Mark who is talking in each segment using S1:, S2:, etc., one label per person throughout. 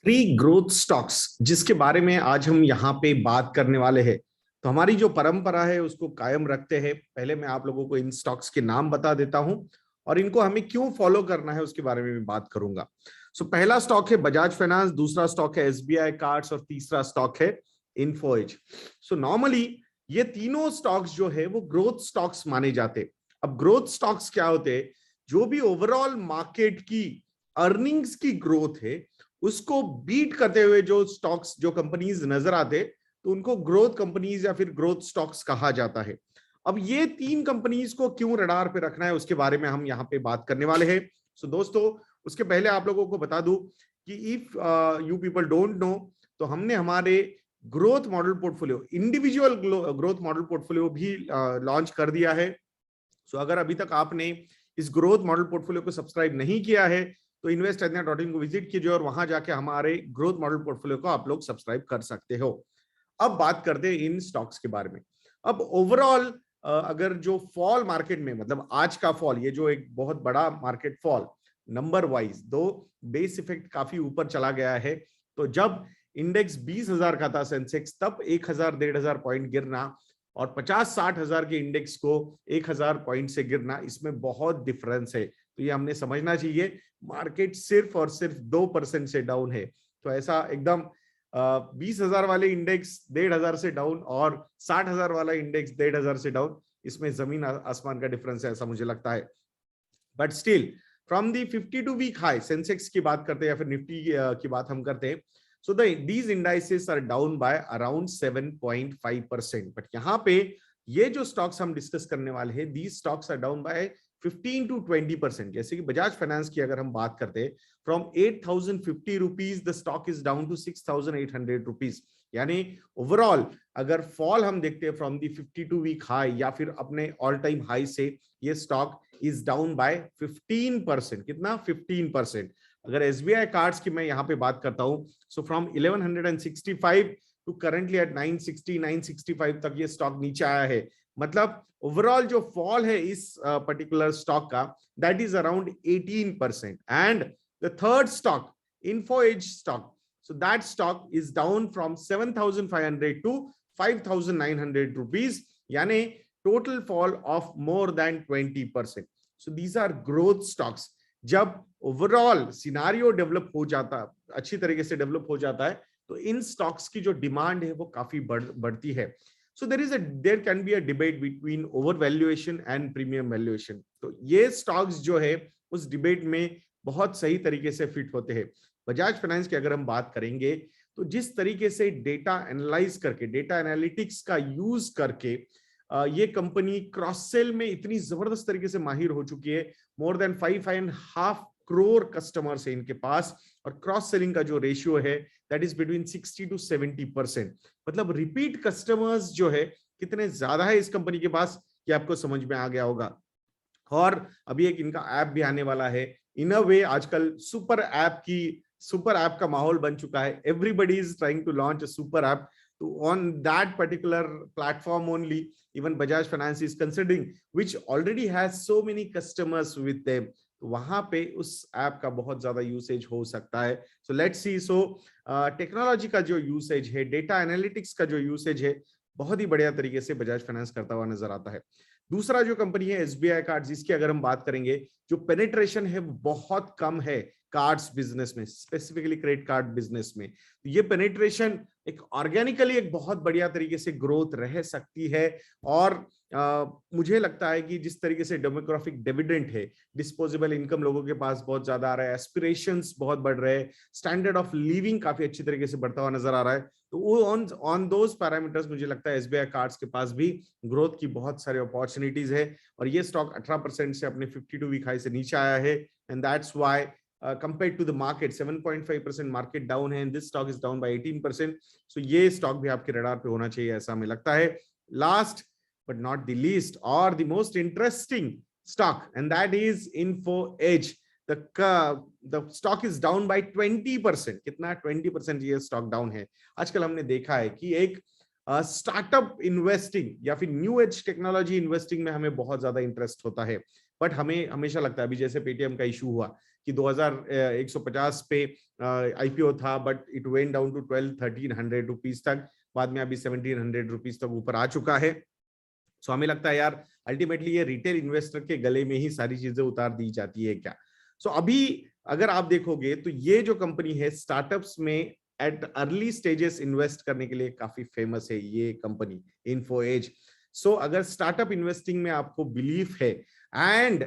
S1: Three growth stocks जिसके बारे में आज हम यहाँ पे बात करने वाले हैं। तो हमारी जो परंपरा है उसको कायम रखते हैं। पहले मैं आप लोगों को इन स्टॉक्स के नाम बता देता हूं और इनको हमें क्यों फॉलो करना है उसके बारे में मैं बात करूंगा। पहला स्टॉक है बजाज फाइनेंस, दूसरा स्टॉक है एसबीआई कार्ड्स और तीसरा स्टॉक है इन्फो एज। नॉर्मली ये तीनों स्टॉक्स जो है वो ग्रोथ स्टॉक्स माने जाते। अब ग्रोथ स्टॉक्स क्या होते हैं? जो भी ओवरऑल मार्केट की अर्निंग्स की ग्रोथ है उसको बीट करते हुए जो स्टॉक्स जो कंपनीज नजर आते तो उनको ग्रोथ कंपनीज या फिर ग्रोथ स्टॉक्स कहा जाता है। अब ये तीन कंपनीज को क्यों रडार पे रखना है उसके बारे में हम यहाँ पे बात करने वाले हैं। दोस्तों, उसके पहले आप लोगों को बता दूं कि if you people don't know तो हमने हमारे growth model portfolio, individual growth model portfolio भी लॉन्च कर दिया है। अगर अभी तक आपने इस ग्रोथ मॉडल पोर्टफोलियो को सब्सक्राइब नहीं किया है तो इन्वेस्ट.in को विजिट कीजिए और वहां जाके हमारे ग्रोथ मॉडल पोर्टफोलियो को आप लोग सब्सक्राइब कर सकते हो। अब बात करते हैं इन स्टॉक्स के बारे में। अब ओवरऑल अगर जो फॉल मार्केट में, मतलब आज का फॉल, ये जो एक बहुत बड़ा मार्केट फॉल नंबर वाइज, दो बेस इफेक्ट काफी ऊपर चला गया है। तो जब इंडेक्स 20,000 का था सेंसेक्स, तब 1,000-1,500 पॉइंट गिरना और 50-60 हजार के इंडेक्स को 1,000 पॉइंट से गिरना, इसमें बहुत डिफरेंस है। तो ये हमने समझना चाहिए। मार्केट सिर्फ और सिर्फ 2% से डाउन है। तो ऐसा एकदम 20,000 वाले इंडेक्स 1,500 से डाउन और 60,000 वाला इंडेक्स 1,500 से डाउन, इसमें जमीन आसमान का डिफरेंस है, ऐसा मुझे लगता है। But still from the 52 week high, Sensex की बात करते हैं या फिर निफ्टी की बात हम करते हैं, so these indices are down by around 7.5%। But यहाँ पे ये जो स्टॉक्स हम डिस्कस करने वाले हैं, these stocks are down by 15 to 20%। जैसे कि बजाज फाइनेंस की अगर हम बात करते हैं, from 8,050 rupees the stock is down to 6,800 rupees. यानी ओवरऑल अगर फॉल हम देखते हैं फ्रॉम दी 52 वीक हाई या फिर अपने ऑल टाइम हाई से, ये स्टॉक इज डाउन बाय 15%। कितना? 15%। अगर एसबीआई कार्ड्स की मैं यहाँ पे बात करता हूँ, so from 1165 to currently at 960 965 तक ये स्टॉक नीचे आया है। मतलब ओवरऑल जो फॉल है इस पर्टिकुलर स्टॉक का, that is around 18%। And the third stock, Info Edge stock, so that stock is down from 7,500 to 5,900 rupees, यानी total fall of more than 20%। So these are growth stocks. जब overall scenario develop हो जाता, अच्छी तरीके से develop हो जाता है, तो इन स्टॉक्स की जो डिमांड है वो काफी बढ़ती है। So there can be a debate between over valuation and premium valuation. तो ये स्टॉक्स जो है उस डिबेट में बहुत सही तरीके से फिट होते हैं। बजाज फाइनेंस की अगर हम बात करेंगे तो जिस तरीके से डेटा एनालाइज करके, डेटा एनालिटिक्स का यूज करके ये कंपनी क्रॉस सेल में इतनी जबरदस्त तरीके से माहिर हो चुकी है। मोर देन 5.5 करोड़ कस्टमर्स है इनके पास और क्रॉस सेलिंग का जो रेशियो है दैट इज बिटवीन 60 to 70%। मतलब रिपीट कस्टमर्स जो है कितने ज्यादा है इस कंपनी के पास, ये आपको समझ में आ गया होगा। और अभी एक इनका ऐप भी आने वाला है। इन अ वे आजकल सुपर ऐप का माहौल बन चुका है। Everybody is trying to launch a super app. तो on that particular platform only even Bajaj Finance is considering, which already has so many customers with them। तो वहां पे उस ऐप का बहुत ज्यादा यूसेज हो सकता है। So let's see. टेक्नोलॉजी का जो यूसेज है, डेटा एनालिटिक्स का जो यूसेज है, बहुत ही बढ़िया तरीके से बजाज फाइनेंस करता हुआ नजर आता है। दूसरा जो कंपनी है एसबीआई कार्ड, जिसकी अगर हम बात करेंगे, जो पेनिट्रेशन है वो बहुत कम है कार्ड्स बिजनेस में, स्पेसिफिकली क्रेडिट कार्ड बिजनेस में। तो ये पेनिट्रेशन एक ऑर्गेनिकली एक बहुत बढ़िया तरीके से ग्रोथ रह सकती है। और मुझे लगता है कि जिस तरीके से डेमोग्राफिक डिविडेंड है, डिस्पोजेबल इनकम लोगों के पास बहुत ज्यादा आ रहा है, एस्पिरेशंस बहुत बढ़ रहे हैं, स्टैंडर्ड ऑफ लिविंग काफी अच्छी तरीके से बढ़ता हुआ नजर आ रहा है। तो वो ऑन दोज पैरामीटर्स मुझे लगता है एसबीआई कार्ड्स के पास भी ग्रोथ की बहुत सारी अपॉर्चुनिटीज है। और ये स्टॉक 18% से अपने 52 वीक हाई से नीचे आया है। And that's why compared to the market 7.5% market down है, this stock is down by 18%। सो ये स्टॉक भी आपके रडार पे होना चाहिए, ऐसा हमें लगता है। Last but not the least और the most interesting stock, and that is Info Edge. the stock is down by 20%। कितना? 20% ये स्टॉक डाउन है। आजकल हमने देखा है कि एक स्टार्टअप इन्वेस्टिंग या फिर न्यू एज टेक्नोलॉजी इन्वेस्टिंग में हमें बहुत ज्यादा इंटरेस्ट होता है। बट हमें हमेशा लगता है, अभी जैसे पेटीएम का इशू हुआ, कि 2150 पे आईपीओ था, but it went down to 1200-1300 rupees तक, बाद में अभी 1700 रुपीज तक ऊपर आ चुका है। सो हमें लगता है यार अल्टीमेटली ये रिटेल इन्वेस्टर के गले में ही सारी चीजें उतार दी जाती है क्या। सो अभी अगर आप देखोगे तो ये जो कंपनी है स्टार्टअप्स में एट अर्ली स्टेजेस इन्वेस्ट करने के लिए काफी फेमस है ये कंपनी इन्फो एज। सो अगर स्टार्टअप इन्वेस्टिंग में आपको बिलीफ है, एंड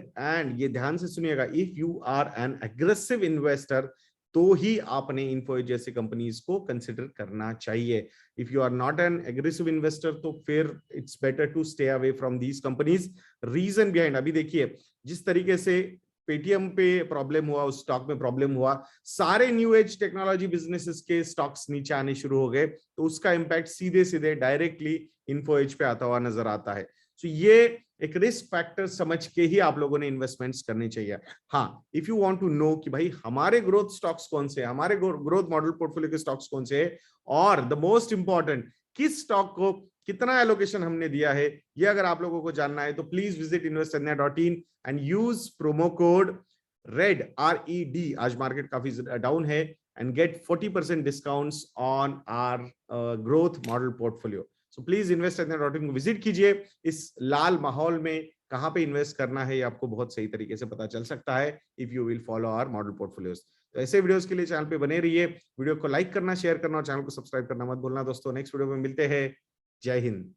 S1: ये ध्यान से सुनिएगा, if you are an aggressive investor तो ही आपने इन्फो एज जैसी कंपनीज को कंसिडर करना चाहिए। If you are not an aggressive investor तो फिर it's better to stay away from these companies. Reason behind, अभी देखिए जिस तरीके से पेटीएम पे प्रॉब्लम हुआ, उस स्टॉक में प्रॉब्लम हुआ, सारे न्यू एज टेक्नोलॉजी बिजनेसेस के स्टॉक्स नीचे आने शुरू हो गए, तो उसका इंपैक्ट सीधे सीधे डायरेक्टली इन्फो एज पे आता हुआ नजर आता है। तो ये एक रिस्क फैक्टर समझ के ही आप लोगों ने इन्वेस्टमेंट्स करनी चाहिए। हाँ, if you want to know कि भाई हमारे ग्रोथ स्टॉक्स कौन से, हमारे ग्रोथ मॉडल पोर्टफोलियो के स्टॉक्स कौन से है, और द मोस्ट इंपॉर्टेंट किस स्टॉक को कितना एलोकेशन हमने दिया है, ये अगर आप लोगों को जानना है तो please visit investindia.in and use promo code red RED, आज मार्केट काफी डाउन है, and get 40% discounts on our growth model portfolio. So please investindia.in को विजिट कीजिए। इस लाल माहौल में कहां पे इन्वेस्ट करना है ये आपको बहुत सही तरीके से पता चल सकता है if you will follow our model portfolios. तो ऐसे वीडियोस के लिए चैनल पे बने रहिए, वीडियो को लाइक करना, शेयर करना और चैनल को सब्सक्राइब करना मत भूलना दोस्तों। नेक्स्ट वीडियो में मिलते हैं। जय हिंद।